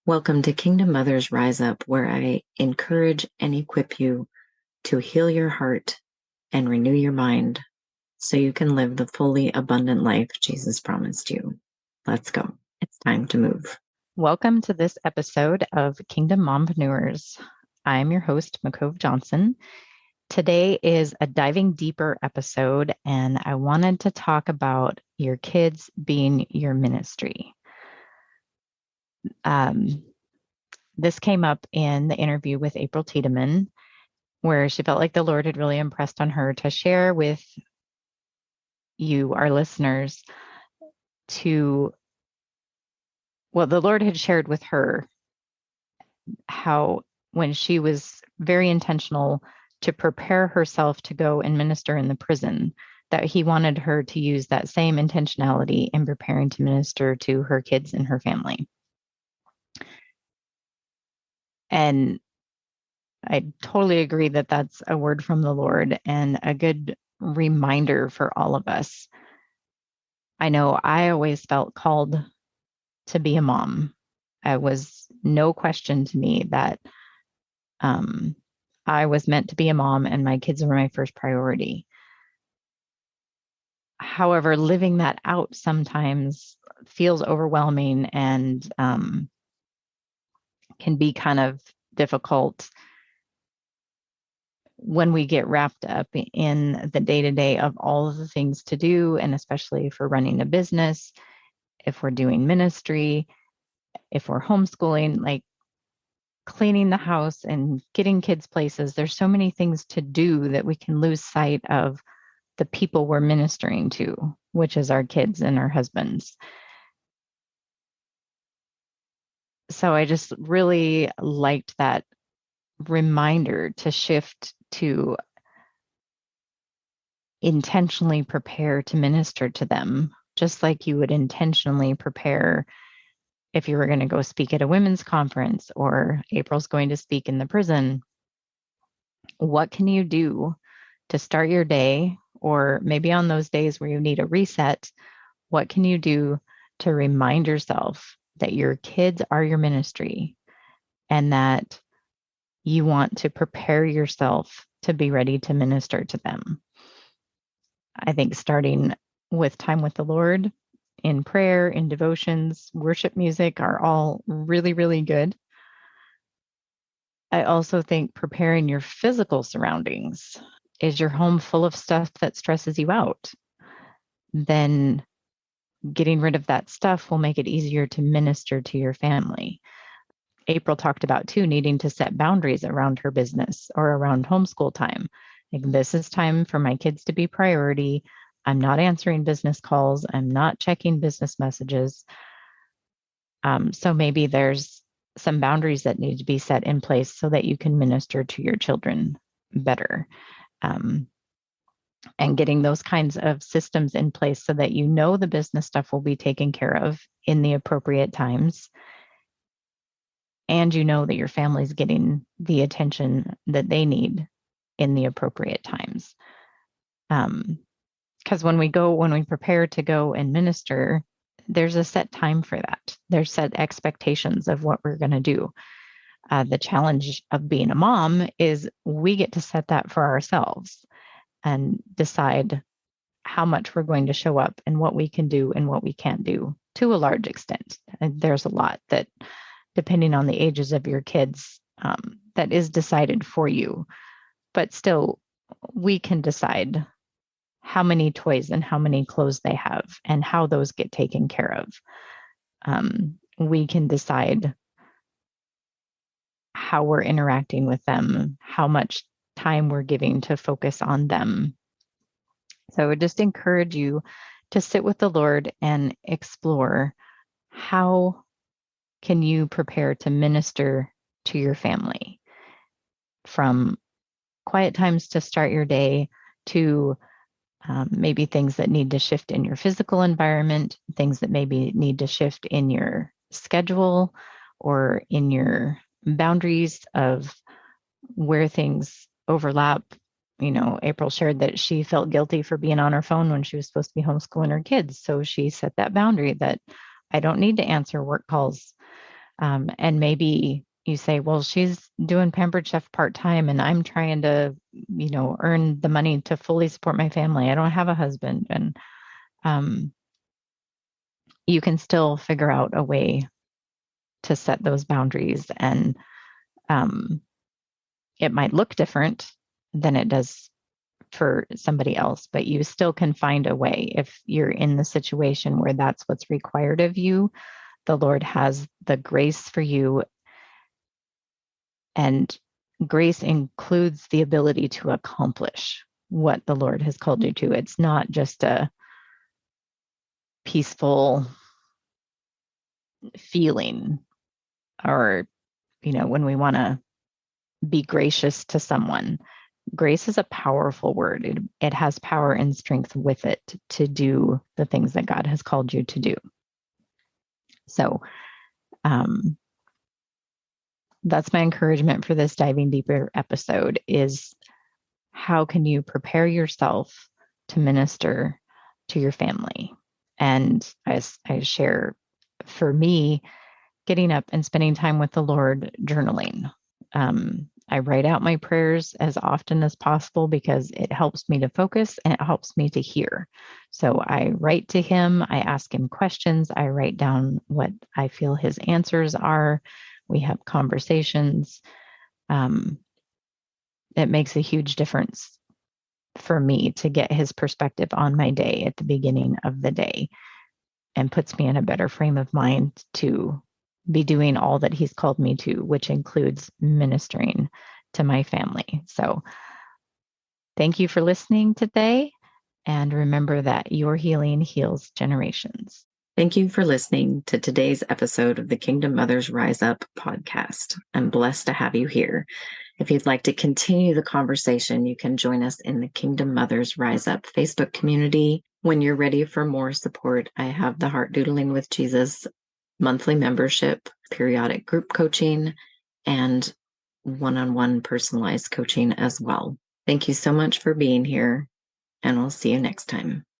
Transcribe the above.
Welcome to Kingdom Mothers Rise Up, where I encourage and equip you to heal your heart and renew your mind so you can live the fully abundant life Jesus promised you. Let's go. It's time to move. Welcome to this episode of Kingdom Mompreneurs. I'm your host, McCove Johnson. Today is a diving deeper episode, and I wanted to talk about your kids being your ministry. This came up in the interview with April Tiedeman, where she felt like the Lord had really impressed on her to share with you, our listeners, the Lord had shared with her how when she was very intentional to prepare herself to go and minister in the prison, that he wanted her to use that same intentionality in preparing to minister to her kids and her family. And I totally agree that that's a word from the Lord and a good reminder for all of us. I know I always felt called to be a mom. It was no question to me that I was meant to be a mom and my kids were my first priority. However, living that out sometimes feels overwhelming and can be kind of difficult when we get wrapped up in the day-to-day of all of the things to do, and especially if we're running a business, if we're doing ministry, if we're homeschooling, like cleaning the house and getting kids places. There's so many things to do that we can lose sight of the people we're ministering to, which is our kids and our husbands. So I just really liked that reminder to shift to intentionally prepare to minister to them, just like you would intentionally prepare if you were going to go speak at a women's conference or April's going to speak in the prison. What can you do to start your day? Or maybe on those days where you need a reset, what can you do to remind yourself that your kids are your ministry and that you want to prepare yourself to be ready to minister to them? I think starting with time with the Lord in prayer, in devotions, worship music are all really, really good. I also think preparing your physical surroundings. Is your home full of stuff that stresses you out? Then getting rid of that stuff will make it easier to minister to your family. April talked about too, needing to set boundaries around her business or around homeschool time. Like, this is time for my kids to be priority. I'm not answering business calls. I'm not checking business messages. So maybe there's some boundaries that need to be set in place so that you can minister to your children better. And getting those kinds of systems in place so that you know the business stuff will be taken care of in the appropriate times. And you know that your family's getting the attention that they need in the appropriate times. Because when we prepare to go and minister, there's a set time for that. There's set expectations of what we're going to do. The challenge of being a mom is we get to set that for ourselves and decide how much we're going to show up and what we can do and what we can't do to a large extent. And there's a lot that, depending on the ages of your kids, that is decided for you. But still, we can decide how many toys and how many clothes they have and how those get taken care of. We can decide how we're interacting with them, how much time we're giving to focus on them. So I would just encourage you to sit with the Lord and explore how can you prepare to minister to your family, from quiet times to start your day to maybe things that need to shift in your physical environment, things that maybe need to shift in your schedule or in your boundaries of where things overlap. You know, April shared that she felt guilty for being on her phone when she was supposed to be homeschooling her kids. So she set that boundary that I don't need to answer work calls And maybe you say, well, she's doing Pampered Chef part-time and I'm trying to, earn the money to fully support my family. I don't have a husband. And you can still figure out a way to set those boundaries. And it might look different than it does for somebody else, but you still can find a way. If you're in the situation where that's what's required of you, the Lord has the grace for you. And grace includes the ability to accomplish what the Lord has called you to. It's not just a peaceful feeling, or, when we want to be gracious to someone. Grace is a powerful word. It has power and strength with it to do the things that God has called you to do. So that's my encouragement for this Diving Deeper episode is how can you prepare yourself to minister to your family? And as I share, for me, getting up and spending time with the Lord, journaling. I write out my prayers as often as possible because it helps me to focus and it helps me to hear. So I write to him, I ask him questions, I write down what I feel his answers are. We have conversations. It makes a huge difference for me to get his perspective on my day at the beginning of the day and puts me in a better frame of mind to be doing all that he's called me to, which includes ministering to my family. So thank you for listening today. And remember that your healing heals generations. Thank you for listening to today's episode of the Kingdom Mothers Rise Up podcast. I'm blessed to have you here. If you'd like to continue the conversation, you can join us in the Kingdom Mothers Rise Up Facebook community. When you're ready for more support, I have the Heart Doodling with Jesus monthly membership, periodic group coaching, and one-on-one personalized coaching as well. Thank you so much for being here, and we'll see you next time.